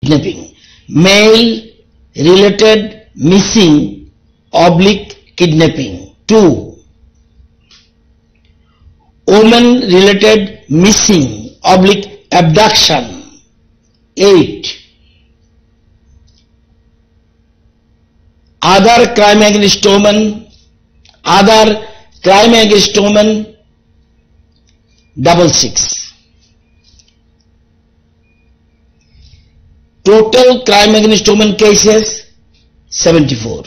kidnapping. Male related missing oblique kidnapping. 2. Woman related missing oblique abduction. 8. Other crime against women. Other crime against women. 66. Total crime against women cases 74.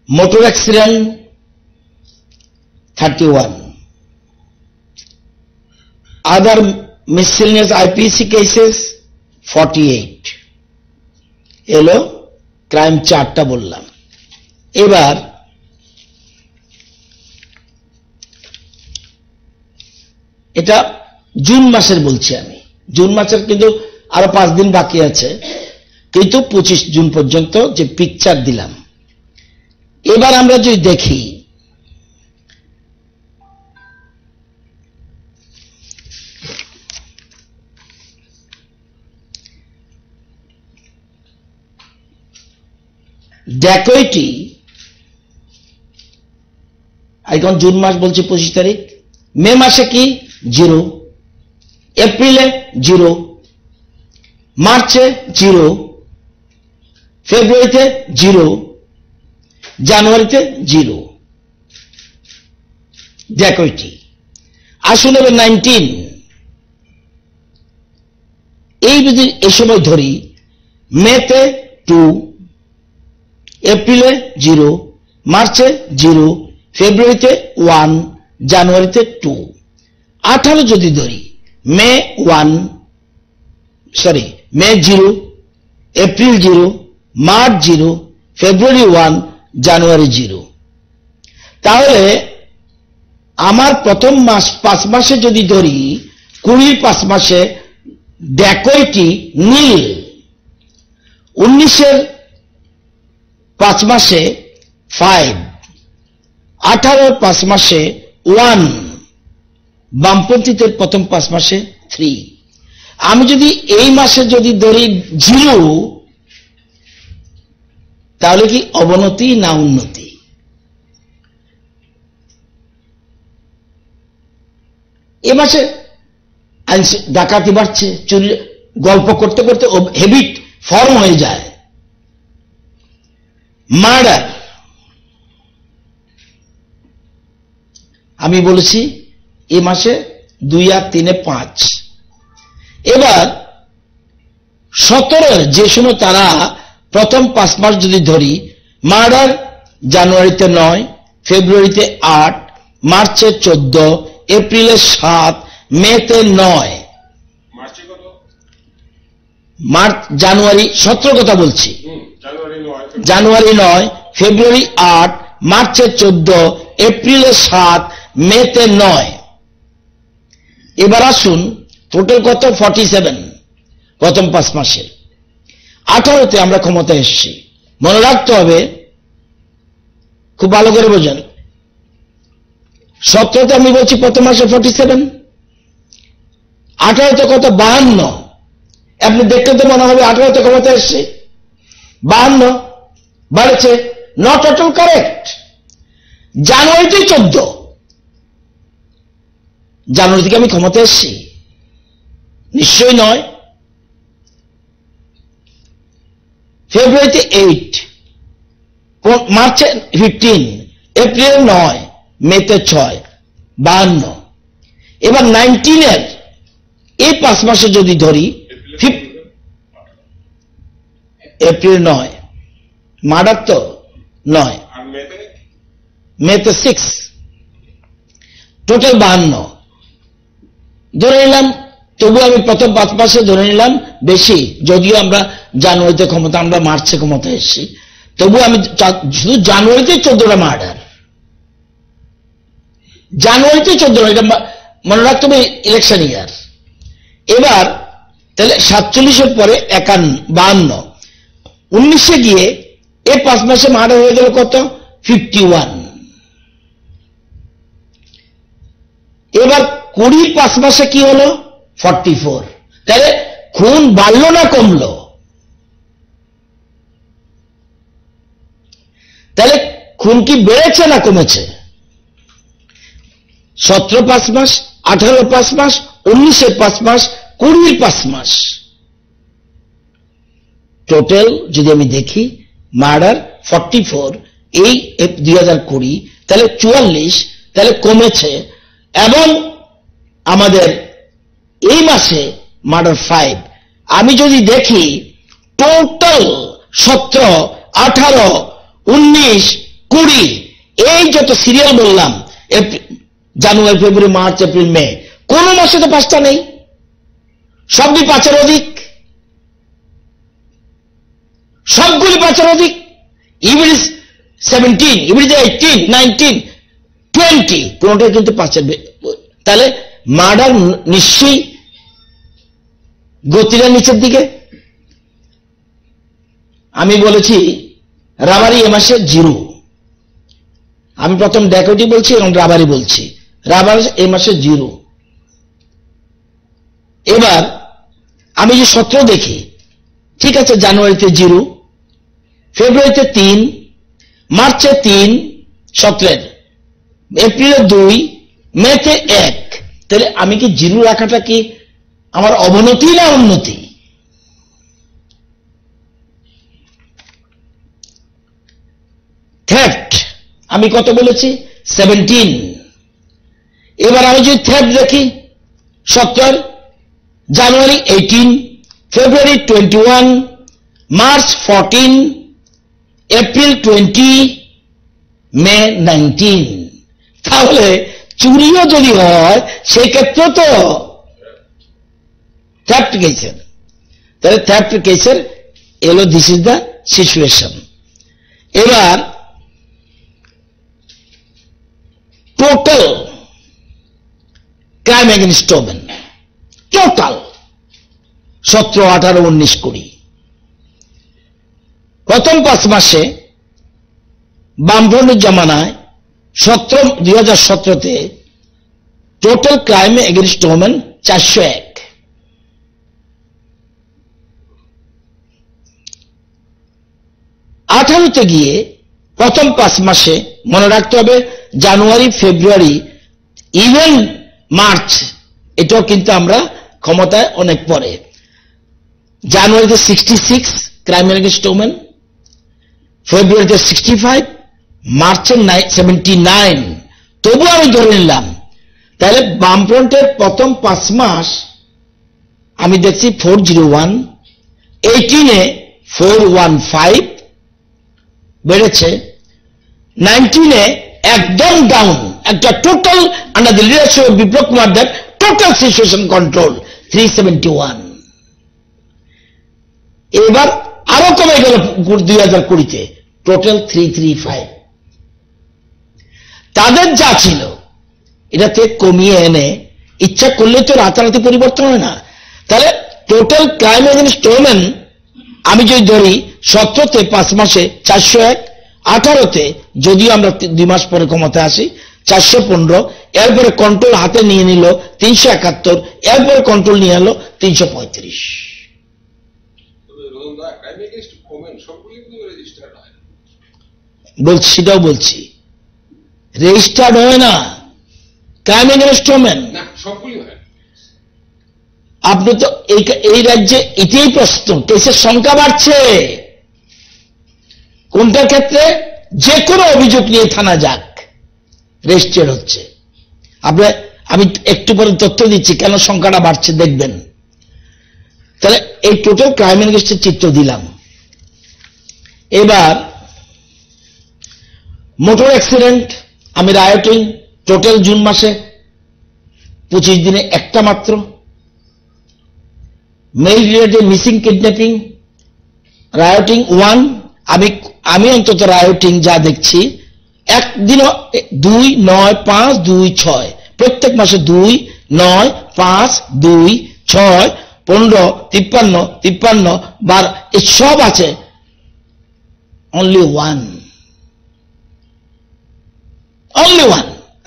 Motor accident 31. Other miscellaneous IPC cases 48. এলো crime চারটা বললাম। এবার এটা June মাসের বলছি আমি। June মাসের কিন্তু আরো 5 দিন বাকি আছে, কিন্তু 25 জুন পর্যন্ত যে পিকচার দিলাম। এবার আমরা যদি দেখি ড্যাকয়েটি, এখন জুন মাস বলছে 25 তারিখ, মে মাসে কি 0, এপ্রিলে 0, মার্চে 0, ফেব্রুয়ারিতে 0, জানুয়ারিতে 0 ড্যাকয়েটি। আসুন এবার 19, এই যদি এই সময় ধরি, মেতে 2, এপ্রিলে 0, মার্চে 0, ফেব্রুয়ারিতে 1, জানুয়ারিতে 2। 18 যদি ধরি, মে 0, এপ্রিল 0, মার্চ 0, ফেব্রুয়ারি 1, জানুয়ারি 0। তাহলে আমার প্রথম মাস 5 মাসে যদি ধরি, 20 5 মাসে ড্যাকয়েটি নীল, 19 5 মাসে 5, 18 5 মাসে 1, বামপন্থীদের প্রথম 5 মাসে 3। আমি যদি এই মাসে যদি ধরি 0, তাহলে কি অবনতি না উন্নতি? এ মাসে ডাকাতি বাড়ছে, চুরি, গল্প করতে করতে হ্যাবিট ফর্ম হয়ে যায়। মার্ডার আমি বলেছি এ মাসে 2 আর 3 5। এবার 17 যে সময় তারা প্রথম 5 মাস যদি ধরি, মার্ডার জানুয়ারিতে 9, ফেব্রুয়ারিতে 8, মার্চে 14, এপ্রিলে 7, মেতে 9, জানুয়ারি 17 কথা বলছি, জানুয়ারি 9, ফেব্রুয়ারি 8, মার্চে 14, এপ্রিলে 7, মেতে 9। এবার আসুন টোটাল কত? 47 প্রথম 5 মাসে। 18তে আমরা ক্ষমতায় এসেছি। মনে রাখতে হবে, খুব ভালো করে বোঝেন। 17তে আমি বলছি প্রথম মাসে 47, 18তে কত? 52। আপনি দেখতে তো মনে হবে 18তে ক্ষমতায় এসেছি, 52 বাড়ছে। Not at all correct. জানুয়ারিতে 14, জানুয়ারি থেকে আমি ক্ষমতায় এসেছি? নিশ্চয়ই নয়। ফেব্রুয়ারিতে 8, মার্চে 15, এপ্রিলে 9, মেতে 6, 52। এবার 19 এই 5 মাসে যদি ধরি, এপ্রিল 9, মার্ডার তো 9, মেতে 6, টোটাল 52 ধরে নিলাম। তবু আমি প্রথম 5 মাসে ধরে নিলাম বেশি, যদিও আমরা জানুয়ারিতে ক্ষমতা, আমরা মার্চে ক্ষমতা এসেছি, তবু আমি শুধু জানুয়ারিতে 14টা মার্ডার, জানুয়ারিতে 14, এটা মনে রাখতে হবে ইলেকশন ইয়ার। এবার তাহলে 47 পরে 52, 19 গিয়ে এই 5 মাসে মার্ডার হয়ে গেল কত? 51। এবার 20 5 মাসে কি হলো? 44। তাহলে খুন বাড়লো না কমলো? তাহলে খুন কি বেড়েছে না কমেছে? 17 5 মাস, 18 5 মাস, 19 5 মাস, 20 5 মাস, টোটাল যদি আমি দেখি মার্ডার 44 এই 2020, তাহলে 44, তাহলে কমেছে। এবং আমাদের এই মাসে মার্ডার 5। আমি যদি দেখি টোটাল 17, 18, 19, 20 এই যত সিরিয়াল বললাম, জানুয়ারি, ফেব্রুয়ারি, মার্চ, এপ্রিল, মে, কোন মাসে তো 5টা নেই, সবই 5-এর অধিক, সবগুলি 5-এর অধিক। ইভিল 17, ইভিল 18, 19, 20, কোনটাই কিন্তু 5-এর। তাহলে মার্ডার নিশ্চয়ই গতিটা নিচের দিকে। আমি বলেছি রাবারি এ মাসে 0। আমি প্রথম ড্যাকোটি বলছি এবং রাবারি বলছি। রাবার এই মাসে 0। এবার আমি যে 17 দেখি, ঠিক আছে, জানুয়ারিতে 0, ফেব্রুয়ারিতে 3, মার্চে 3, 17, এপ্রিলে 2, মেতে 1। তাহলে আমি কি 0 রাখাটা কি আমার অবনতি না উন্নতি? থ্রেফট আমি কত বলেছি? 17। এবার আমি যদি থ্রেফট দেখি 17, জানুয়ারি 18, ফেব্রুয়ারি 21, মার্চ 14, এপ্রিল 20, মে 19। তাহলে চুরিও যদি হয় সেক্ষেত্রে তো থ্রেফট কেসের। তাহলে থ্রেফট কেসের এলো, দিস ইজ দ্য সিচুয়েশন। এবার total crime against women, total 17, 18, 19, 20। প্রথম 5 মাসে বামফ্রন্টের জমানায় 2017-তে টোটাল ক্রাইম এগেইনস্ট ওমেন 401। 18তে গিয়ে প্রথম 5 মাসে মনে রাখতে হবে, জানুয়ারি, ফেব্রুয়ারি, ইভেন মার্চ, এটাও কিন্তু আমরা ক্ষমতায় অনেক পরে। জানুয়ারিতে 66 ক্রাইম এগেইনস্ট ওমেন, ফেব্রুয়ারিতে 65, মার্চে 79। তবু আমি ধরে নিলাম, তাহলে বামফ্রন্টের প্রথম 5 মাস আমি দেখছি 401, 18-এ 415 বেড়েছে, 19-এ একদম ডাউন, একটা total under the leadership of Biplab Kumar Deb, total situation control 371। এবার আরো কমে গেল 2020-তে, টোটাল 335। তাদের যা ছিল এটাতে কমিয়ে এনে, ইচ্ছা করলে তো রাতারাতি পরিবর্তন হয় না। তাহলে টোটাল ক্রাইম এগেইনস্ট ওমেন আমি যদি ধরি 17তে 5 মাসে 401, 18তে যদিও আমরা 2 মাস পরে ক্ষমতায় আসি 415, এরপরে কন্ট্রোল হাতে নিয়ে নিল 371, এরপরে কন্ট্রোল নিয়ে এলো 335। বলছি, সেটাও বলছি, রেজিস্টার্ড হয় না ক্রাইম এগেইনস্ট ওমেন। আপনি তো এই রাজ্যে এটাই প্রশ্ন, কেসের সংখ্যা বাড়ছে। কোনটার ক্ষেত্রে? যে কোনো অভিযোগ নিয়ে থানা যাক, রেজিস্টার্ড হচ্ছে। আমি একটু পরে তথ্য দিচ্ছি কেন সংখ্যাটা বাড়ছে, দেখবেন। তাহলে এই টোটাল ক্রাইম এগেইনস্টের চিত্র দিলাম। এবার মোটর অ্যাক্সিডেন্ট, আমি রায়োটিং টোটাল জুন মাসে 25 দিনে একটা মাত্র। Male related missing, kidnapping, rioting 1। আমি অন্তত রায়োটিং যা দেখছি একদিনও 2, 9, 5, 2, 6, প্রত্যেক মাসে 2, 9, 5, 2, 6, 15, 53, 52, 12, এই সব আছে। Only one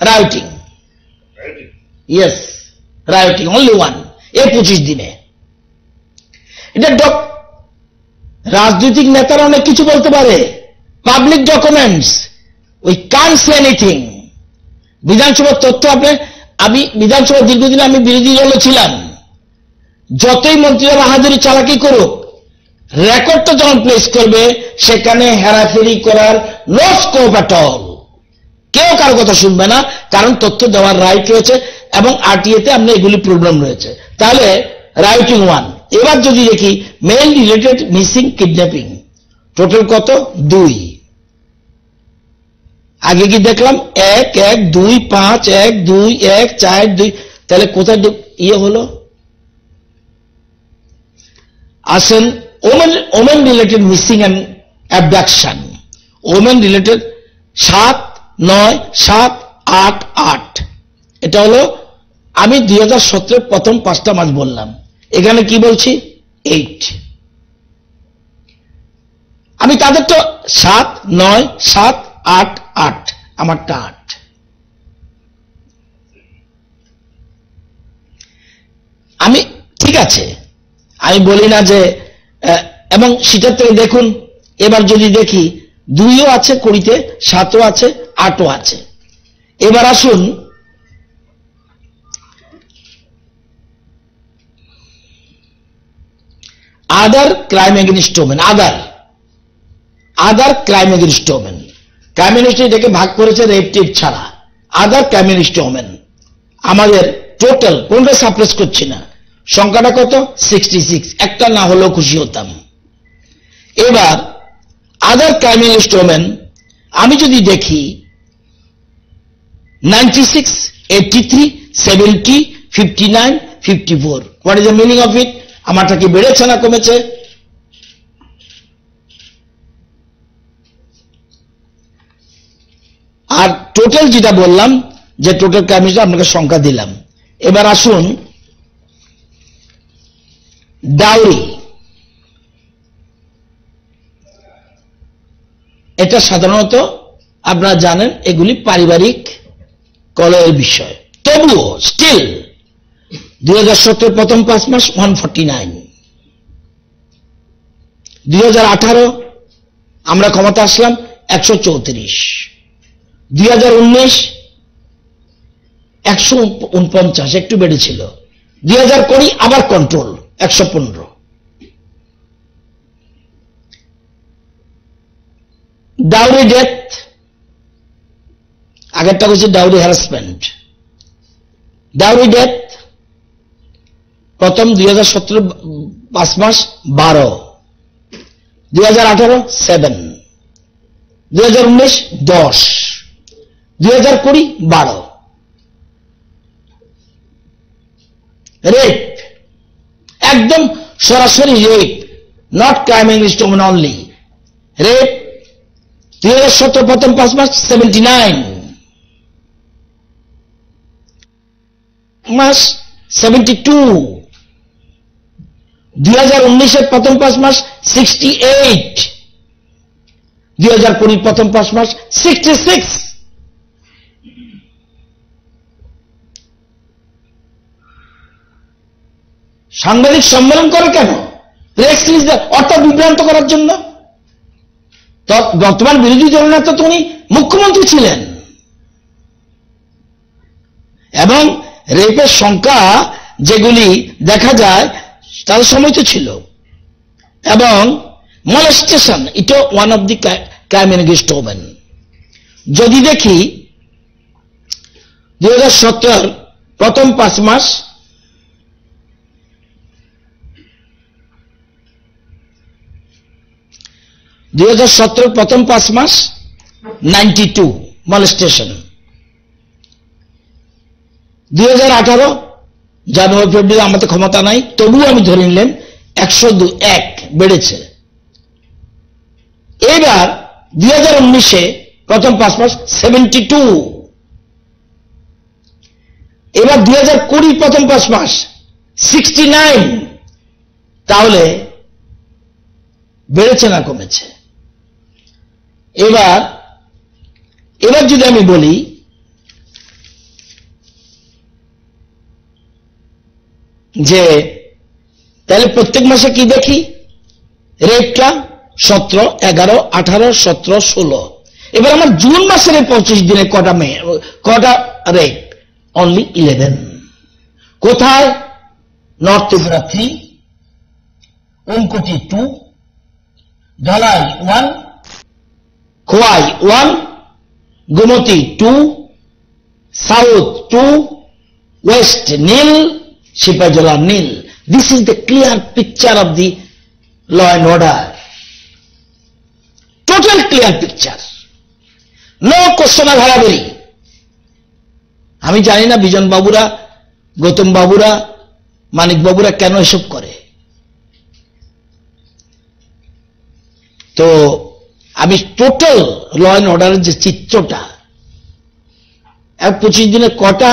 rioting, yes rioting, only one, এই 25 দিনে। এটা রাজনৈতিক নেতারা অনেক কিছু বলতে পারে, public documents, we can say anything. বিধানসভার তথ্য আমি বিধানসভা দীর্ঘদিন আমি বিরোধী দলে ছিলাম, যতই মন্ত্রীরা বাহাদুরি চালাকি করুক, রেকর্ডটা যখন প্লেস করবে সেখানে হেরাফেরি করার নো স্কোপ অ্যাট অল। কেউ কারো কথা শুনবে না, কারণ তথ্য দেওয়ার রাইট রয়েছে এবং আরটিএতে আমরা এগুলি প্রবলেম রয়েছে। তাহলে রাইটিং 1। এবার যদি দেখি mail related missing kidnapping total কত? 2। আগে কি দেখলাম 1 1 2 5 1 2 1 4 2, তাহলে কোথায় হলো? আসেন women related missing and abduction, women related 7 9 7 8 8। এটা হলো আমি 2017 প্রথম 5টা মাস বললাম, এখানে কি বলছি 8। আমি তাদের তো 7 9 7 8 8, আমারটা 8। আমি ঠিক আছে, আমি বলি না যে, এবং সেটার থেকে দেখুন এবার যদি দেখি 2ও আছে কুড়িতে, 7ও আছে, 8ও আছে। এবার আসুন other crime against women, other crime against women. Crime against এটাকে ভাগ করেছে রেপ টেপ ছাড়া, আদার ক্রাইম এগেইনস্ট ওমেন। আমাদের টোটাল কোনটা সাপ্রেস করছি না, সংখ্যাটা কত? 66। একটা না হলেও খুশি হতাম। এবার আদার ক্রাইম এগেইনস্ট ওমেন আমি যদি দেখি 96 83 70 59 54, what is the meaning of it? আমারটা কি বেড়েছে না কমেছে? আর টোটাল যেটা বললাম যে টোটাল ক্রাইম আপনাকে সংখ্যা দিলাম। এবার আসুন ডাউরি, এটা সাধারণত আপনারা জানেন এগুলি পারিবারিক কলহের বিষয়, তবুও স্টিল 2017 প্রথম 5 মাস 149, 2018 আমরা ক্ষমতা আসলাম 134, 2019 149, একটু বেড়েছিল, 2020 আবার কন্ট্রোল 115। ডাউরি ডেথ, আগেরটা হচ্ছে ডাউরি হ্যারাসমেন্ট। ডাউরি ডেথ প্রথম 2017 5 মাস 12, 2018 7, 2019 10, 2020 12। রেপ, একদম সরাসরি rape, not crime against women only. Rape 2017 প্রথম 5 মাস 79, মাস 72, 2019 প্রথম 5 মাস 68, 2020 প্রথম 5 মাস 66। সাংবাদিক সম্মেলন করে কেন? প্রেস রিলিজ অর্থাৎ বিভ্রান্ত করার জন্য। বর্তমান বিরোধী দলনেতা তো উনি মুখ্যমন্ত্রী ছিলেন, এবং রেপের সংখ্যা যেগুলি দেখা যায় তার সময় তো ছিল, এবং মলেস্টেশন এটা one of the crime against women. যদি দেখি 2017 প্রথম 5 মাস 2017 প্রথম 5 মাস 92 মলেস্টেশন, 2018 জানুয়ারি ফেব্রুয়ারি আমাদের ক্ষমতা নাই, তবুও আমি ধরে নিলেন 101 বেড়েছে। এবার 2019 প্রথম 5 মাস 72, এবার 2020 প্রথম 5 মাস 69। তাহলে বেড়েছে না কমেছে? এবার যদি আমি বলি যে তাহলে প্রত্যেক মাসে কি দেখি? রেপটা 17, 11, 18, 17, 16। এবার আমার জুন মাসের 25 দিনে কটা রেপ? অনলি 11। কোথায়? North Tripura 3, Unakoti 2, Dhalai 1, Khowai 1, Gomati 2, south 2, west nil, Sepahijala nil. This is the clear picture of the law and order. Total clear picture. No question of harabery. আমি জানি না বিজন বাবুরা, গৌতম বাবুরা, মানিক বাবুরা কেন এসব করে। তো আমি টোটাল ল অ্যান্ড অর্ডারের যে চিত্রটা, 25 দিনে কটা,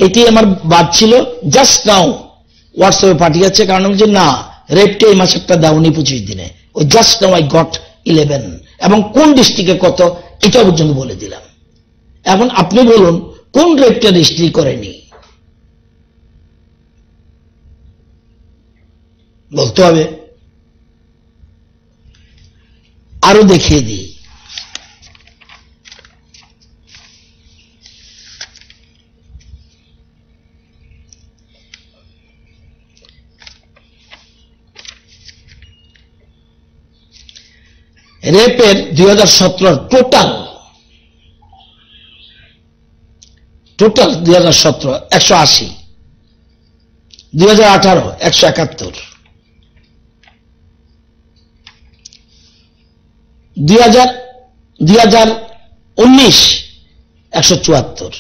এটি আমার বাদ ছিল। জাস্ট নাও হোয়াটসঅ্যাপে পাঠিয়েছে, কারণ বলছে না রেপটা এই মাসেরটা দাওনি 25 দিনে। ওই জাস্ট নাও আই গট 11, এবং কোন ডিস্ট্রিক্টে কত এটা পর্যন্ত বলে দিলাম। এখন আপনি বলুন কোন রেপটা রেজিস্ট্রি করেনি? বলতে হবে। আরো দেখিয়ে দিই। রেপের 2017 টোটাল 2017 180, 2018 171, 2019 174।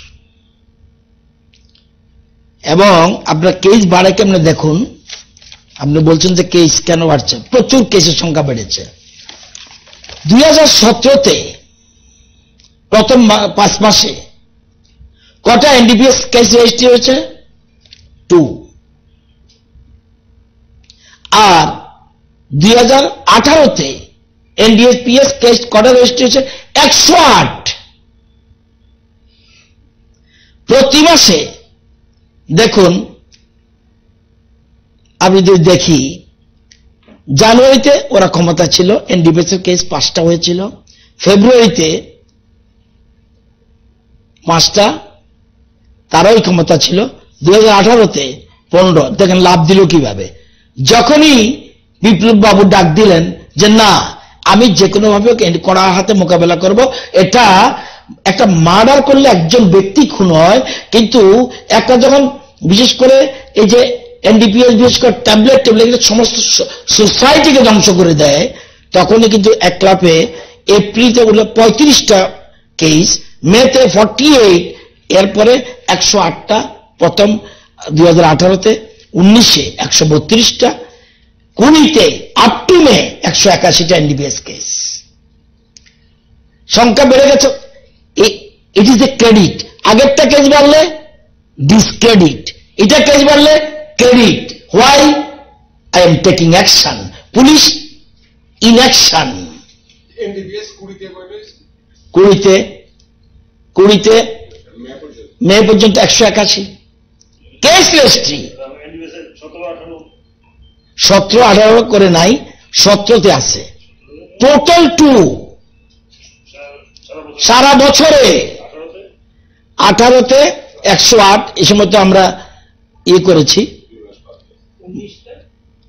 এবং আপনার কেস বাড়ে কেমনে দেখুন। আপনি বলছেন যে কেস কেন বাড়ছে? প্রচুর কেসের সংখ্যা বেড়েছে। 2017-তে প্রথম 5 মাসে কটা এনডিপিএস কেস রেজিস্ট্রি হয়েছে? 2। আর 2018-তে এনডিপিএস কেস কটা রেজিস্ট্রি হয়েছে? 108। প্রতি মাসে দেখুন, আমি যদি দেখি, জানুয়ারিতে ওরা ক্ষমতা ছিল, এনডিপিএস এর কেস 5টা হয়েছিল, ফেব্রুয়ারিতে 5টা, তারাই ক্ষমতা ছিল, 2018-তে 15। দেখেন লাভ দিল কিভাবে। যখনই বিপ্লব বাবু ডাক দিলেন যে না আমি যে কোনো ভাবে কড়া হাতে মোকাবেলা করব, এটা একটা মার্ডার করলে একজন ব্যক্তি খুন হয়, কিন্তু একটা যখন বিশেষ করে এই যে এনডিপিএস বিশেষ করে ট্যাবলেট সমস্ত সোসাইটিকে ধ্বংস করে দেয়, তখনই কিন্তু এক ক্লাবে এপ্রিলতে উঠল 35টা কেস, মেতে 48, এরপরে 108টা প্রথম 2018-তে, 19-এ 132টা, 20-তে আপ টু মে 181টা এনডিপিএস কেস। সংখ্যা বেড়ে গেছে। It is a credit. আগেরটা কেস বাড়লে ডিসক্রেডিট, এটা কেস বাড়লে credit. Why? I am taking action. Police inaction. কুড়িতে মে পর্যন্ত 181 কেস রেজিস্ট্রি। 17-18 করে নাই, 17-তে আছে টোটাল 2 সারা বছরে। 18-তে 108, এই সময় তো আমরা ইয়ে করেছি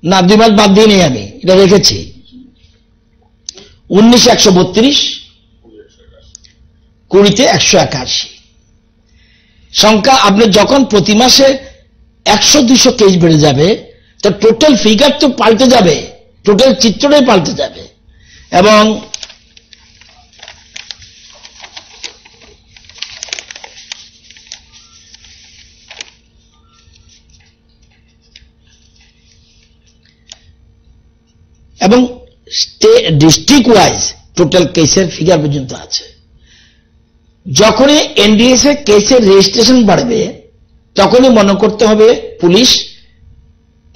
না, 2 মাস বাদ দিয়ে নেই, আমি এটা রেখেছি। 19-এ 132, 20-তে 181 সংখ্যা। আপনি যখন প্রতি মাসে 100-200 কেস বেড়ে যাবে, তো টোটাল ফিগার তো পাল্টে যাবে, টোটাল চিত্রটাই পাল্টে যাবে। এবং এবং ডিস্ট্রিক্ট ওয়াইজ টোটাল কেসের ফিগার পর্যন্ত আছে। যখনই এনডিএস এর কেসের রেজিস্ট্রেশন বাড়বে, তখনই মনে করতে হবে পুলিশ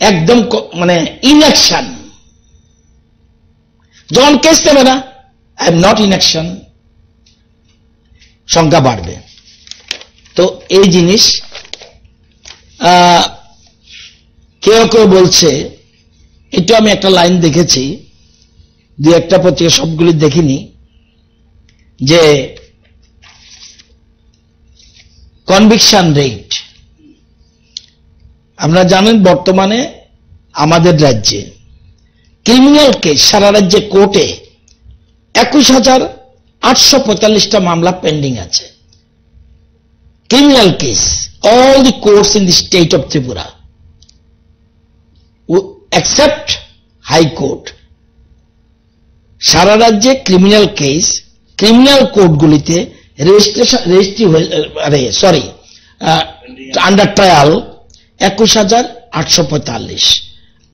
একদম মানে ইনঅ্যাকশন। যখন কেস দেবে না, I am not in action, সংখ্যা বাড়বে। তো এই জিনিস কেউ কেউ বলছে এটা আমি একটা লাইন দেখেছি, দুই একটা পত্রিকা, সবগুলি দেখিনি, যে কনভিকশন রেট, আপনারা জানেন বর্তমানে আমাদের রাজ্যে ক্রিমিনাল কেস সারা রাজ্যে কোর্টে 21,845টা মামলা পেন্ডিং আছে। Criminal case, all the courts in the state of Tripura except High Court, সারা রাজ্যে ক্রিমিনাল কেস, ক্রিমিনাল কোর্টগুলিতে under trial 21,845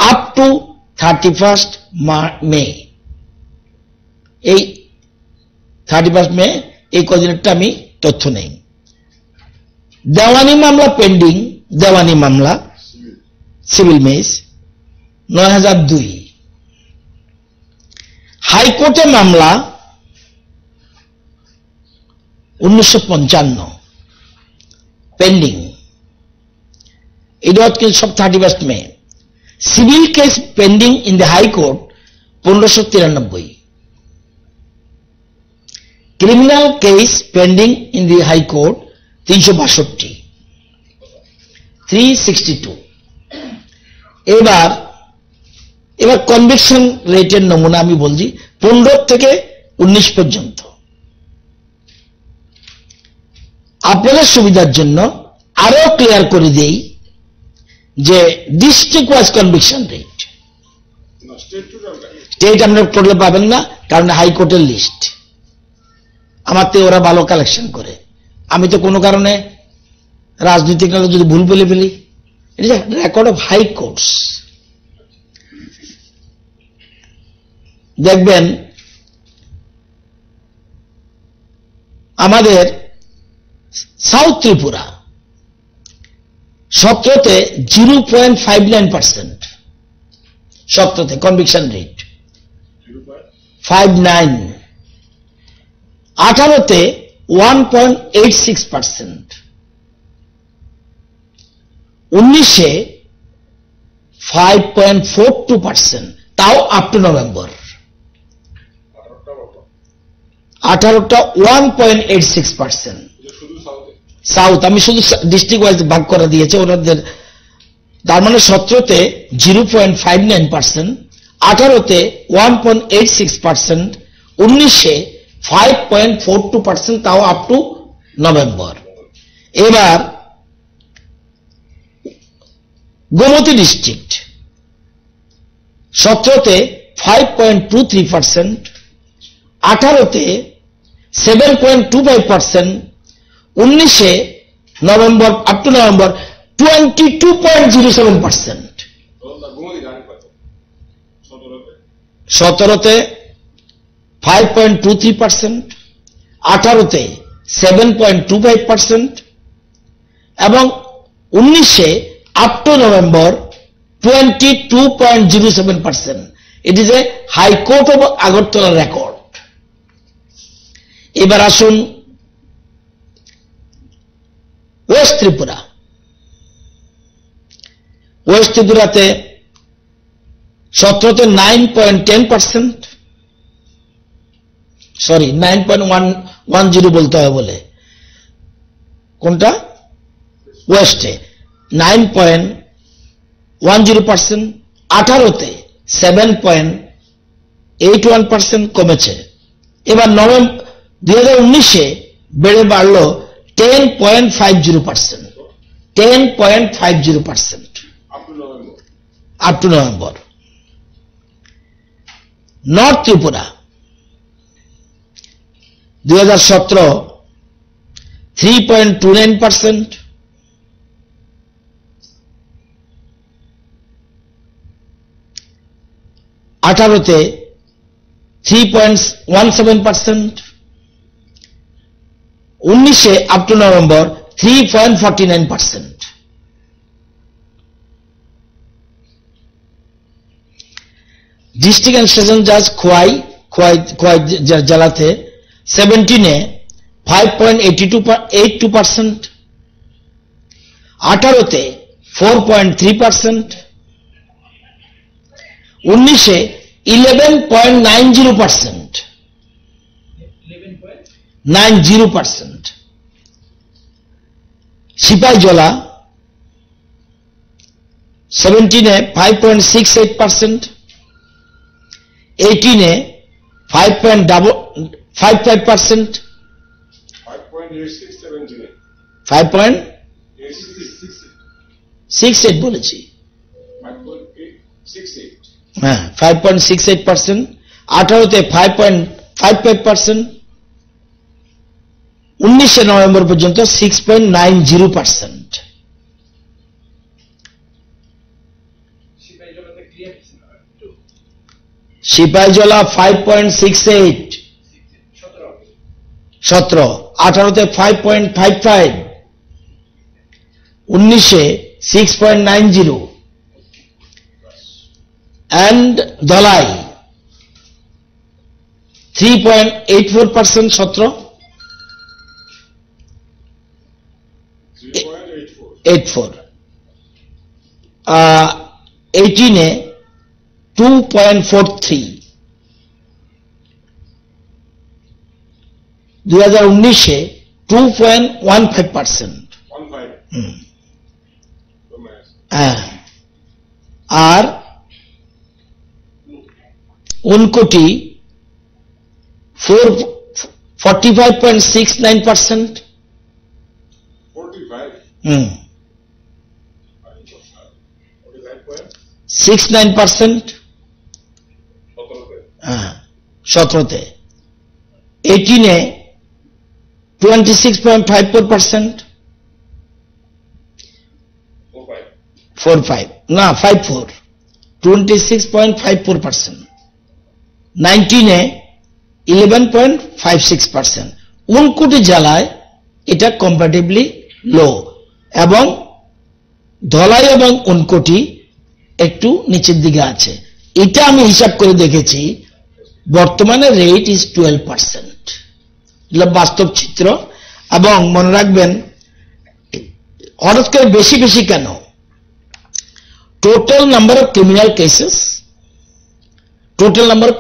up to 31st May. এই 31st মে এই কদিনেরটা আমি তথ্য নেই। দেওয়ানি মামলা পেন্ডিং, দেওয়ানি মামলা সিভিল মেস 9,002। হাইকোর্টে মামলা 1955 পেন্ডিং, এটা হচ্ছে সব 31st May. Civil case pending in the high court 1593। Criminal case pending in the high court 362, 362। এবার কনভিকশন রেটের নমুনা আমি বলছি 15 থেকে 19 পর্যন্ত। আপনাদের সুবিধার জন্য আরো ক্লিয়ার করে দেই যে district wise conviction rate, state আপনারা করলে পাবেন না, কারণ হাইকোর্টের লিস্ট আমার তো ওরা ভালো কালেকশন করে। আমি তো কোনো কারণে রাজনৈতিক যদি ভুল বলে ফেলি, এটা রেকর্ড অফ হাই কোর্টস। দেখবেন আমাদের সাউথ ত্রিপুরা 17তে 0.59%, 17তে কনভিকশন রেট 59, 18তে 1.86%, 19-এ 5.42%, তাও আপ টু নভেম্বর। 18টা 1.86%। সাউথ আমি শুধু ডিস্ট্রিক্ট ওয়াইজ ভাগ করে দিয়েছে ওনাদের, তার মানে 17তে 0.59%, 18তে 1.86%, 19-এ 5.42%, তাও আপ টু নভেম্বর। এবার গোমতী ডিস্ট্রিক্ট 17তে 5.23%, 18তে 7.25%, 19-এ নভেম্বর আপ টু নভেম্বর 22.07%, 17তে 5.23%, 18তে 7.25% এবং 19-এ up to November 22.07%। It is a high court of Agartala record. এবার আসুন ওয়েস্ট ত্রিপুরা। ওয়েস্ট ত্রিপুরাতে 17তে 9.10%, সরি 9.10 বলতে হবে বলে, কোনটা ওয়েস্টে 9.10%, 18তে 7.81% কমেছে। এবার 2019-এ বেড়ে বাড়লো 10.50%, 10.50% up to November. North Tripura 2017 3.29%, 18তে 3.17%, 19-এ up to November 3.49%। District and session জাজ খোয়াই জেলাতে 17-এ 5.82%, 18তে 4.3%, 19-এ 11.90%, 90%। সিপাহীজলা 17-এ 5.68%, 18-এ 5.55%, 5.68 বলেছি, হ্যাঁ 5.68%, 18-তে 5.55%, 19শে নভেম্বর পর্যন্ত 6.90%। সিপাহীজলা 5.68, 17, 18তে 5.55, 19শে 6.90, and Dhalai 3.84%, 17, 84, 18-এ 2.43, 2019-এ 2.15%, আর উনকোটি 45.69%, 69%, 17তে, 18-এ 26.54%, 54, 26.54%, 19-এ 11.56%। উনকোটি জেলায় এটা কম্পারেটিভলি লো, এবং ধলাই এবং উনকোটি একটু নিচের দিকে আছে। এটা আমি হিসাব করে দেখেছি, বর্তমানে রেট ইজ 12%, এটা বাস্তব চিত্র। এবং মনে রাখবেন হঠাৎ করে বেশি বেশি কেন, total number of criminal cases, total number of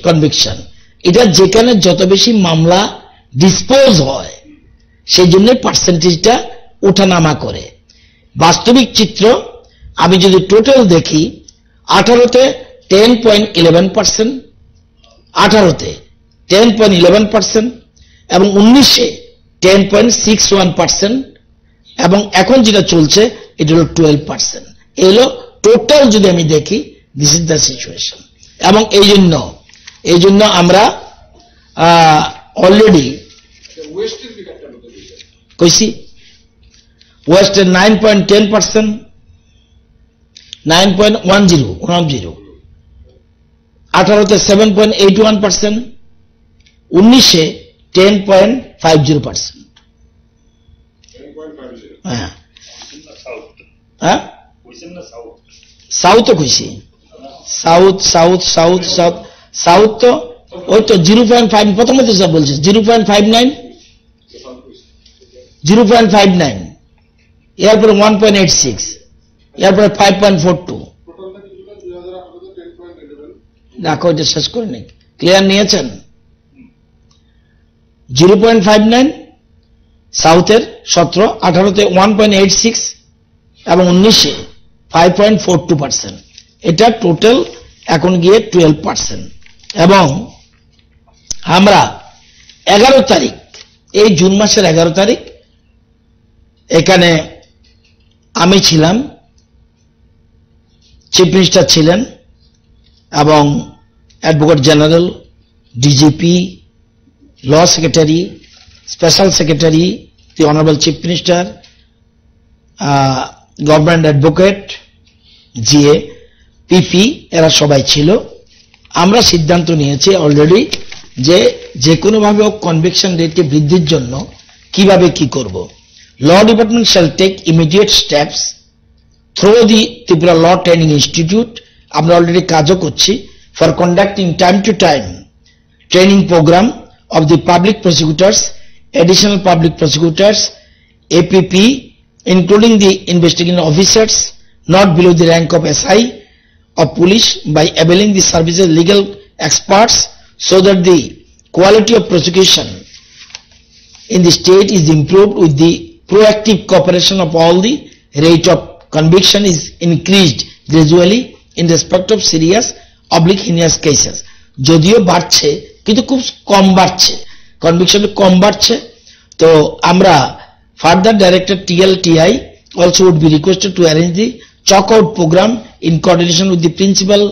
conviction, এটা যেখানে যত বেশি মামলা ডিসপোজ হয় সেই জন্য পার্সেন্টেজটা ওঠানামা করে। বাস্তবিক চিত্র আমি যদি টোটাল দেখি, 18তে 10.11%, 18তে 10.11%, এবং 19শে 10.61%, এবং এখন যেটা চলছে এটা হলো 12%। এলো টোটাল যদি আমি দেখি, দিস ইজ দ্য সিচুয়েশন। এবং এই জন্য আমরা অলরেডি কইছি ওয়েস্টে 9.10%, 9.10, 18তে 7.81%, 19শে 10.50%। হ্যাঁ, সাউথ কইছি, সাউথ তো ওই তো 0.5, প্রথমে তো সব বলছে 0.59, 0.59, এরপরে 1.86, এরপরে 5.42। দেখো এটা শেষ করে নেই, ক্লিয়ার নিয়েছেন? 0.59 সাউথের 17, 18তে 1.86, এবং 19শে 5.42%। এটা টোটাল এখন গিয়ে 12%। এবং আমরা 11 তারিখ, এই জুন মাসের 11 তারিখ এখানে আমি ছিলাম, চিফ মিনিস্টার ছিলেন, এবং advocate general, DGP, law secretary, special secretary, the honourable chief minister, government advocate, GA, PP, এরা সবাই ছিল। আমরা সিদ্ধান্ত নিয়েছি অলরেডি যে কোনোভাবে কনভিকশন রেটকে বৃদ্ধির জন্য কিভাবে কি করব। Law department shall take immediate steps through the Tripura law training institute. আমরা অলরেডি কাজও করছি for conducting time to time training program of the public prosecutors, additional public prosecutors, APP, including the investigating officers not below the rank of SI, of police by availing the services of legal experts so that the quality of prosecution in the state is improved with the proactive cooperation of all. The rate of conviction is increased gradually in respect of serious oblique heinous cases. যদিও বাড়ছে কিন্তু খুব কম বাড়ছে, conviction কম বাড়ছে। তো আমরা further director TLTI also would be requested to arrange the chalk out program in coordination with the principal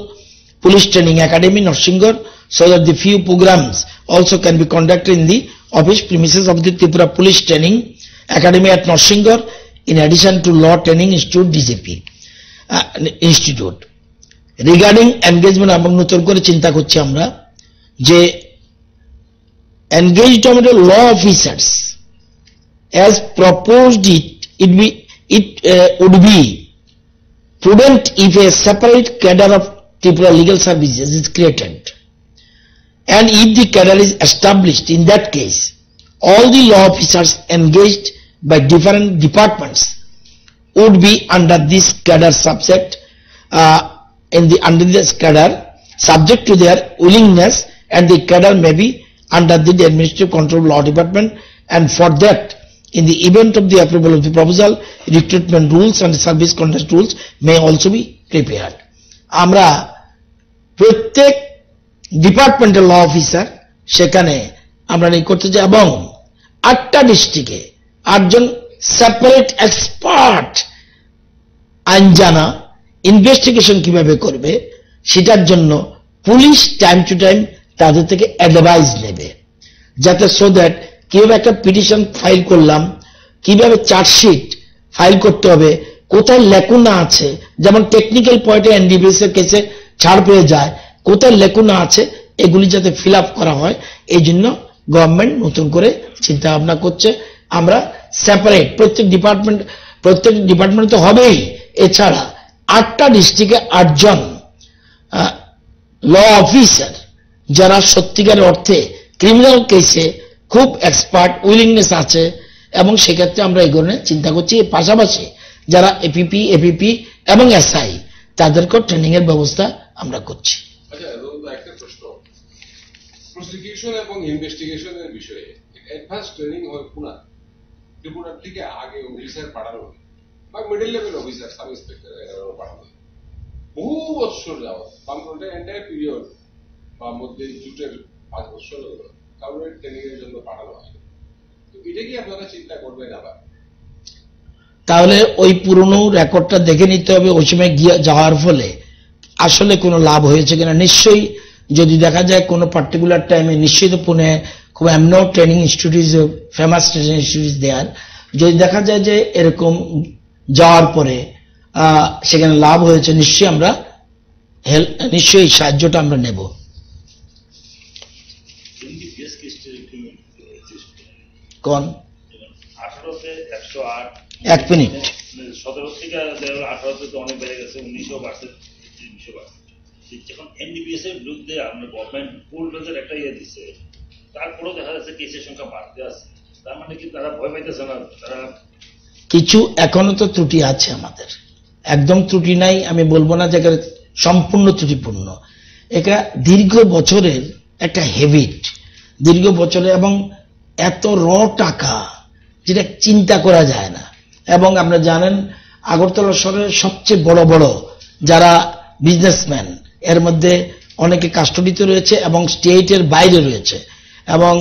police training academy Narsingar so that the few programs also can be conducted in the office premises of the Tripura Police Training Academy at Narsingar in addition to Law Training Institute DJP Institute. Regarding engagement আমরা নতুন করে চিন্তা করছি আমরা যে engagement of law officers as proposed it would be prudent if a separate cadre of Tripura Legal Services is created, and if the cadre is established, in that case all the law officers engaged by different departments would be under this cadre subject under this cadre subject to their willingness, and the cadre may be under the administrative control law department, and for that in the event of the approval of the proposal recruitment rules and service conduct rules may also be prepared. আমরা প্রত্যেক ডিপার্টমেন্টের ল officer সেখানে আমরা নিয়োগ করতে চাই এবং 8টা ডিস্ট্রিক্টে 8জন সেপারেট এক্সপার্ট আইন জানা ইনভেস্টিগেশন কিভাবে করবে সেটার জন্য পুলিশ টাইম টু টাইম তাদের থেকে অ্যাডভাইস নেবে, যাতে সো দ্যাট কিভাবে একটা পিটিশন ফাইল করলাম, কিভাবে চার্জশিট ফাইল করতে হবে, কোথায় লেকুনা আছে, যেমন টেকনিক্যাল পয়েন্টে এনডিপিএস এর কেসে ছাড় পেয়ে যায়, কোথায় লেকুনা আছে এগুলি যাতে ফিল আপ করা হয়, এই জন্য গভর্নমেন্ট নতুন করে চিন্তা ভাবনা করছে। আমরা সেপারেট প্রত্যেক ডিপার্টমেন্ট তো হবেই, এছাড়া 8টা ডিস্ট্রিক্টে 8জন ল অফিসার যারা সত্যিকারের অর্থে ক্রিমিনাল কেসে খুব এক্সপার্ট উইলিংনেস আছে, এবং সেক্ষেত্রে আমরা এই ধরনের চিন্তা করছি। এর পাশাপাশি যারা এপিপি এবং এসআই তাদেরকেও ট্রেনিং এর ব্যবস্থা আমরা করছি। আচ্ছা, একটা প্রশ্ন, প্রসিকিউশন এবং ইনভেস্টিগেশনের বিষয়ে অ্যাডভান্স ট্রেনিং হয় ত্রিপুরার থেকে আগে অফিসার পাঠানো হয় বা middle level officer sub inspector পাঠানো হয় বহু বছর যাওয়া বামফ্রন্টের এন্টায়ার পিরিয়ড বা মধ্যে জুটের 5 বছর কাউন্টার ট্রেনিং এর জন্য পাঠানো হয়। তো এটা কি আপনারা চিন্তা করবেন আবার? তাহলে ওই পুরনো রেকর্ডটা দেখে নিতে হবে ওই সময় যাওয়ার ফলে আসলে কোনো লাভ হয়েছে কিনা। নিশ্চয়ই যদি দেখা যায় কোনো পার্টিকুলার টাইমে, নিশ্চয়ই তো পুনে খুব এমন training institute famous training institute there, যদি দেখা যায় যে এরকম যাওয়ার পরে সেখানে লাভ হয়েছে, নিশ্চয়ই আমরা নিশ্চয়ই সাহায্যটা আমরা নেব। কোন 1 মিনিট 17 থেকে 18 তো অনেক বেড়ে গেছে, 1900 বাড়ছে, 300 বাড়ছে। যখন এনডিপিএস এর বিরুদ্ধে আমরা গভর্নমেন্ট ফুল বেজের একটা দিচ্ছে, তারপরেও দেখা যাচ্ছে কেসের সংখ্যা বাড়তে আছে। তার মানে কি তারা ভয় পাইতেছে না? তারা কিছু এখনো তো ত্রুটি আছে আমাদের, একদম ত্রুটি নাই আমি বলবো না, যে সম্পূর্ণ ত্রুটিপূর্ণ। এটা দীর্ঘ বছরের একটা হ্যাবিট, দীর্ঘ বছরে, এবং এত টাকা যেটা চিন্তা করা যায় না। এবং আপনারা জানেন আগরতলা শহরের সবচেয়ে বড় বড় যারা বিজনেসম্যান, এর মধ্যে অনেকে কাস্টডিতে রয়েছে এবং স্টেটের বাইরে রয়েছে, এবং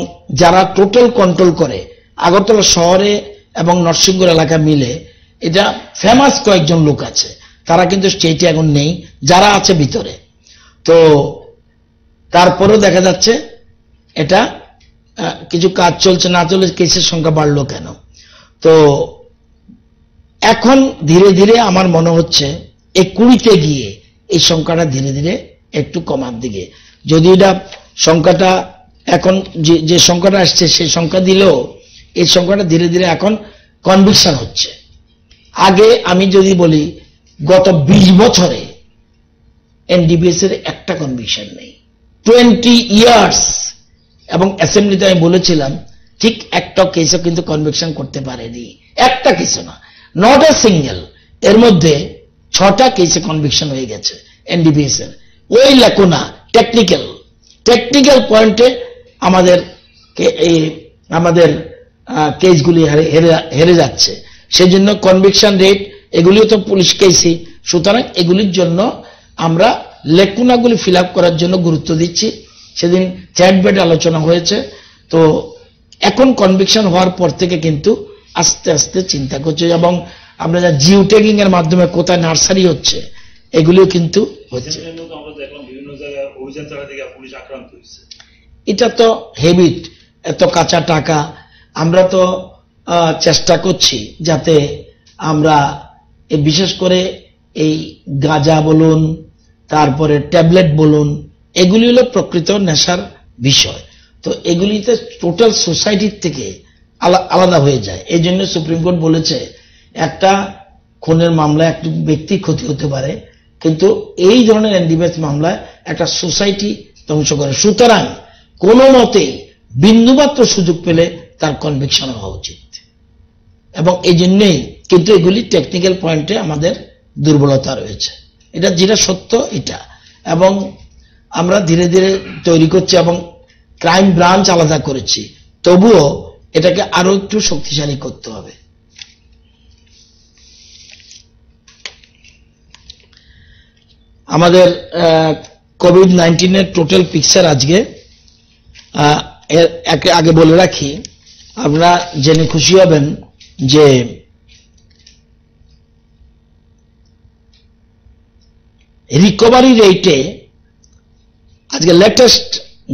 যারা টোটাল কন্ট্রোল করে আগরতলা শহরে এবং নরসিংগড় এলাকা মিলে এটা ফেমাস কয়েকজন লোক আছে, তারা কিন্তু স্টেটে এখন নেই, যারা আছে ভিতরে। তো তারপরেও দেখা যাচ্ছে এটা কিছু কাজ চলছে, না চলে কেসের সংখ্যা বাড়লো কেন। তো এখন ধীরে ধীরে আমার মনে হচ্ছে এই 20-তে গিয়ে এই সংখ্যাটা ধীরে ধীরে একটু কমার দিকে, যদি এটা সংখ্যাটা এখন যে সংখ্যাটা আসছে সেই সংখ্যা দিলেও এই সংখ্যাটা ধীরে ধীরে এখন কনভিকশন হচ্ছে। আগে আমি যদি বলি গত 20 বছরে এনডিপিএস এর একটা কনভিকশন নেই, 20 ইয়ার্স, এবং অ্যাসেম্বলিতে আমি বলেছিলাম ঠিক একটা কেসও কিন্তু কনভিকশন করতে পারেনি, একটা কেসও না, নট এ সিঙ্গেল। এর মধ্যে 6টা কেসে কনভিকশন হয়ে গেছে, এনডিপিএস এর ওই লেখনা টেকনিক্যাল পয়েন্টে আমাদের কেসগুলি হেরে যাচ্ছে। সেজন্য কনভিকশন রেট এগুলিও তো পুলিশ কেসই, সুতরাং এগুলির জন্য আমরা লেকুনাগুলি ফিল আপ করার জন্য গুরুত্ব দিচ্ছি। সেদিন চ্যাট বেড আলোচনা হয়েছে। তো এখন কনভিকশন হওয়ার পর থেকে কিন্তু আস্তে আস্তে চিন্তা করছে, এবং আমরা যা জিও ট্যাগিং এর মাধ্যমে কোথায় নার্সারি হচ্ছে এগুলিও কিন্তু হচ্ছে। এটা তো হেবিট, এত কাঁচা টাকা। আমরা তো চেষ্টা করছি যাতে আমরা বিশেষ করে এই গাঁজা বলুন, তারপরে ট্যাবলেট বলুন, এগুলি হলো প্রকৃত নেশার বিষয়। তো এগুলিতে টোটাল সোসাইটির থেকে আলাদা হয়ে যায়। এই জন্য সুপ্রিম কোর্ট বলেছে একটা খুনের মামলায় একটা ব্যক্তি ক্ষতি হতে পারে, কিন্তু এই ধরনের এনডিপিএস মামলায় একটা সোসাইটি ধ্বংস করে। সুতরাং কোনো মতেই বিন্দুমাত্র সুযোগ পেলে তার কনভিকশন হওয়া উচিত, এবং এই জন্যই কিন্তু এগুলি টেকনিক্যাল পয়েন্টে আমাদের দুর্বলতা রয়েছে। এটা যেটা সত্য এটা, এবং আমরা ধীরে ধীরে তৈরি করছি এবং ক্রাইম ব্রাঞ্চ আলাদা করেছি, তবুও এটাকে আরো একটু শক্তিশালী করতে হবে। আমাদের কোভিড-19 এর টোটাল পিকচার আজকে আগে বলে রাখি, আপনারা জেনে খুশি হবেন যে রিকভারি রেটে আজকে লেটেস্ট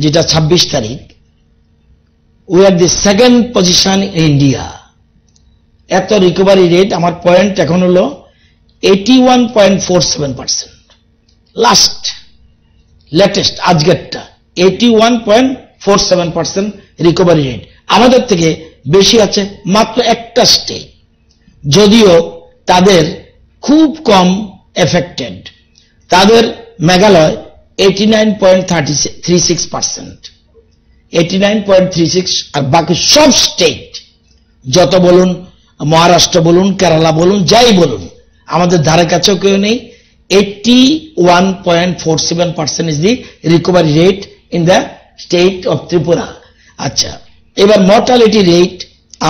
যেটা 26 তারিখ, we are the second position in India. এত রিকভারি রেট, আমার পয়েন্ট এখন হলো 81.47%। লাস্ট লেটেস্ট আজকেরটা 81.47% রিকভারি রেট। আমাদের থেকে বেশি আছে মাত্র একটা স্টেট, যদিও তাদের খুব কম এফেক্টেড। তাদের মেঘালয় 89.36%, 89.36, আর বাকি সব স্টেট যত বলুন, মহারাষ্ট্র বলুন, কেরালা বলুন, যাই বলুন, আমাদের ধারে কাছেও কেউ নেই। 81.47% is the recovery rate in the state of Tripura. আচ্ছা, এবার মর্টালিটি রেট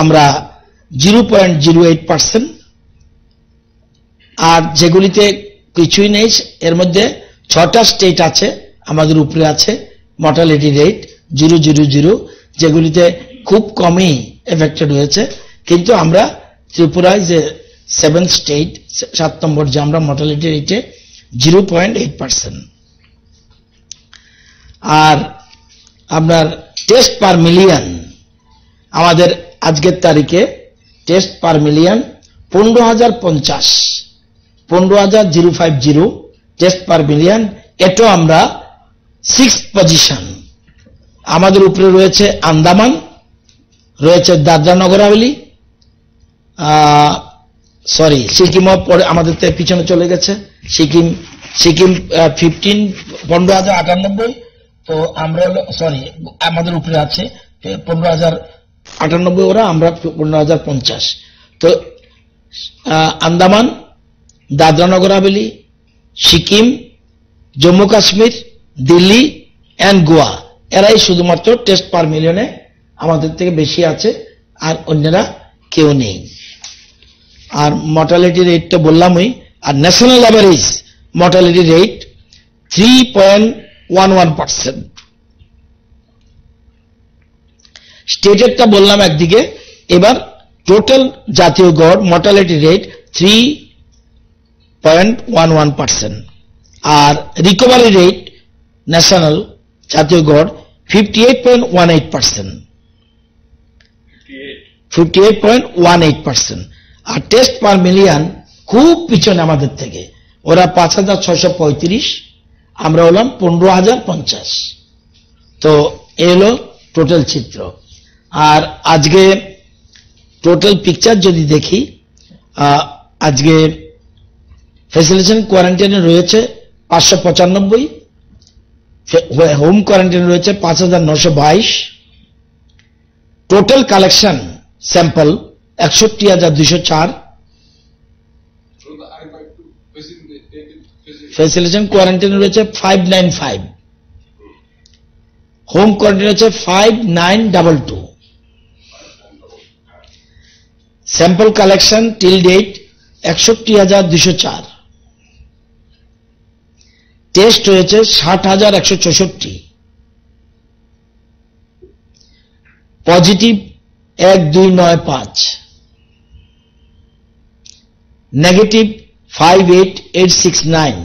আমরা 0.08%, আর যেগুলিতে কিছুই নেই এর মধ্যে 6টা স্টেট আছে আমাদের উপরে আছে মর্টালিটি রেট 0.00, যেগুলিতে খুব কমই এফেক্টেড হয়েছে। কিন্তু আমরা ত্রিপুরায় যে 7 স্টেট, 7 নম্বর, যে আমরা মর্টালিটি রেটে 0.8%। আর আপনার টেস্ট পার মিলিয়ন, আমাদের আজকের তারিখে test per million 15,050 test per million. এটাও আমরা 6th পজিশন। আমাদের উপরে রয়েছে আন্দামান, রয়েছে দাদরা নগর হাভেলি, সিকিমও পরে আমাদের থেকে পিছনে চলে গেছে। সিকিম 15,098। তো আমরা আমাদের উপরে আছে 15,098 ওরা, আমরা 15,050। তো আন্দামান, দাদরা নগর হাভেলি, সিকিম, জম্মু কাশ্মীর, দিল্লি এন্ড গোয়া, এরাই শুধুমাত্র টেস্ট পার মিলিয়নে আমাদের থেকে বেশি আছে, আর অন্যরা কেউ নেই। আর মর্টালিটি রেট তো বললামই। আর ন্যাশনাল অ্যাভারেজ মর্টালিটি রেট 3.11%। স্টেটেরটা বললাম একদিকে, এবার টোটাল জাতীয় গড় মর্টালিটি রেট 3.11%, আর রিকভারি রেট ন্যাশনাল জাতীয় গড় 58.18%। 58.18%। আর টেস্ট পার মিলিয়ন খুব পিছনে আমাদের থেকে, ওরা 5,635, আমরা হলাম 15,050। তো এলো টোটাল চিত্র। আর আজকে টোটাল পিকচার যদি দেখি, আজকে ফ্যাসিলিটেশন কোয়ারেন্টাইনে রয়েছে 595, হোম কোয়ারেন্টাইনে রয়েছে 5,922, total collection sample 61,204। Facilitation quarantine রয়েছে 595, হোম কোয়ারেন্টাইন রয়েছে 5922, sample collection till date 61,204, test হয়েছে 60,164, positive 1295, negative 58869,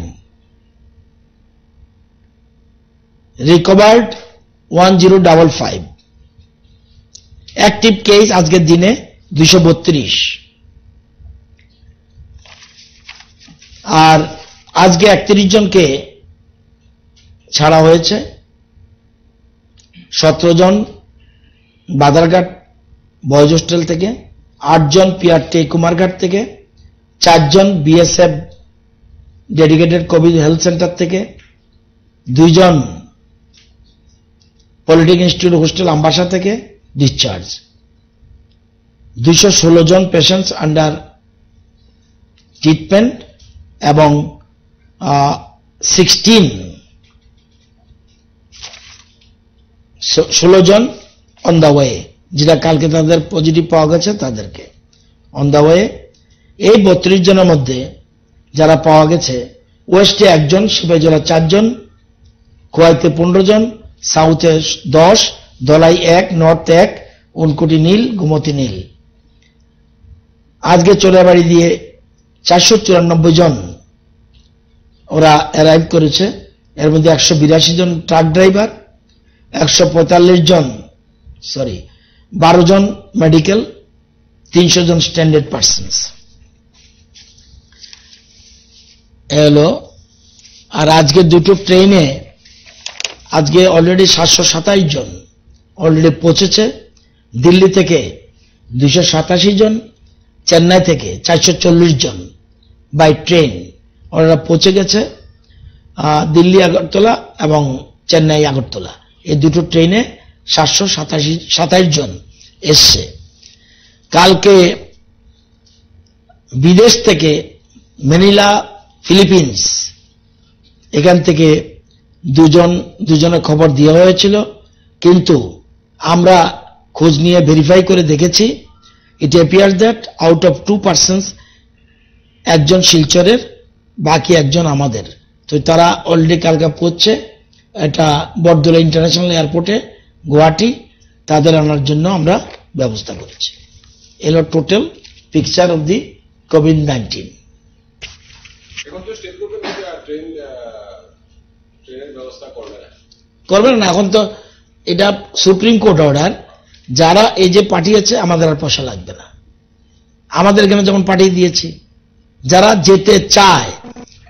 recovered 1055, active case আজকের দিনে 232, আর আজকে 31 জনকে ছাড়া হয়েছে। 17 জন বাদারঘাট বয়েজ হোস্টেল থেকে, 8 জন পিআরটি কুমারঘাট থেকে, 4 জন BSF dedicated covid health centre থেকে, 2 জন পলিটেকনিক ইনস্টিটিউট হোস্টেল আমবাসা থেকে ডিসচার্জ। 216 জন পেশেন্টস আন্ডার ট্রিটমেন্ট এবং 16 জন অন দা ওয়ে, যেটা কালকে তাদের পজিটিভ পাওয়া গেছে তাদেরকে অন দা ওয়ে। এই 32 জনের মধ্যে যারা পাওয়া গেছে, ওয়েস্টে 1 জন, সিপাহীজলা 4 জন, খোয়াইতে 15 জন, সাউথে 10, দলাই 1, নর্থ 1, উনকুটি নীল, গুমতি নীল। আজকে চোরাবাড়ি দিয়ে 494 জন ওরা অ্যারাইভ করেছে। এর মধ্যে 182 জন ট্রাক ড্রাইভার, 12 জন মেডিকেল, 300 জন স্ট্যান্ডার্ড পার্সনস এলো। আর আজকে দুটো ট্রেনে আজকে অলরেডি 727 জন অলরেডি পৌঁছেছে। দিল্লি থেকে 287 জন, চেন্নাই থেকে 440 জন বাই ট্রেন ওরা পৌঁছে গেছে। দিল্লি আগরতলা এবং চেন্নাই আগরতলা এই দুটো ট্রেনে 727 জন এসছে। কালকে বিদেশ থেকে ম্যানিলা ফিলিপিন্স এখান থেকে দুজনের খবর দেওয়া হয়েছিল, কিন্তু আমরা খোঁজ নিয়ে ভেরিফাই করে দেখেছি, it appear that out of 2 persons, 1 জন শিলচরের, বাকি 1 জন আমাদের। তো তারা অলরেডি কালকে পৌঁছছে এটা বরদোলা ইন্টারন্যাশনাল এয়ারপোর্টে গুয়াহাটি, তাদের আনার জন্য আমরা ব্যবস্থা করেছি। এলো total picture of the COVID-19. এখন তো স্টেট গভর্নমেন্ট ট্রেনের ব্যবস্থা করবে না, এখন তো এটা সুপ্রিম কোর্ট অর্ডার। যারা এই যে পাঠিয়েছে আমাদের আর পয়সা লাগবে না, আমাদের এখানে যখন পাঠিয়ে দিয়েছি, যারা যেতে চায়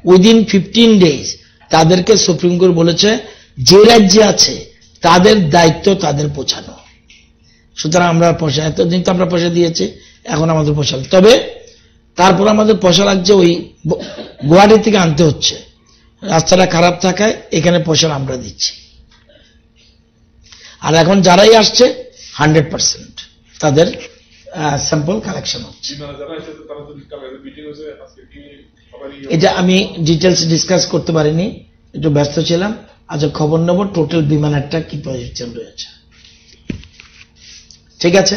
উইদিন 15 ডেজ তাদেরকে সুপ্রিম কোর্ট বলেছে যে রাজ্যে আছে তাদের দায়িত্ব তাদের পৌঁছানো। সুতরাং আমরা পয়সা, এতদিন তো আমরা পয়সা দিয়েছি, এখন আমাদের পয়সা, তবে তারপর আমাদের পয়সা লাগছে ওই গুয়াহাটি থেকে আনতে হচ্ছে, রাস্তাটা খারাপ থাকায় এখানে পয়সা আমরা দিচ্ছি। আর এখন যারাই আসছে 100% তাদের স্যাম্পল কালেকশন হচ্ছে। এটা আমি ডিটেলস ডিসকাস করতে পারিনি, একটু ব্যস্ত ছিলাম। আচ্ছা, খবর নেব টোটাল বিমানেরটা কি পজিশন রয়েছে। ঠিক আছে।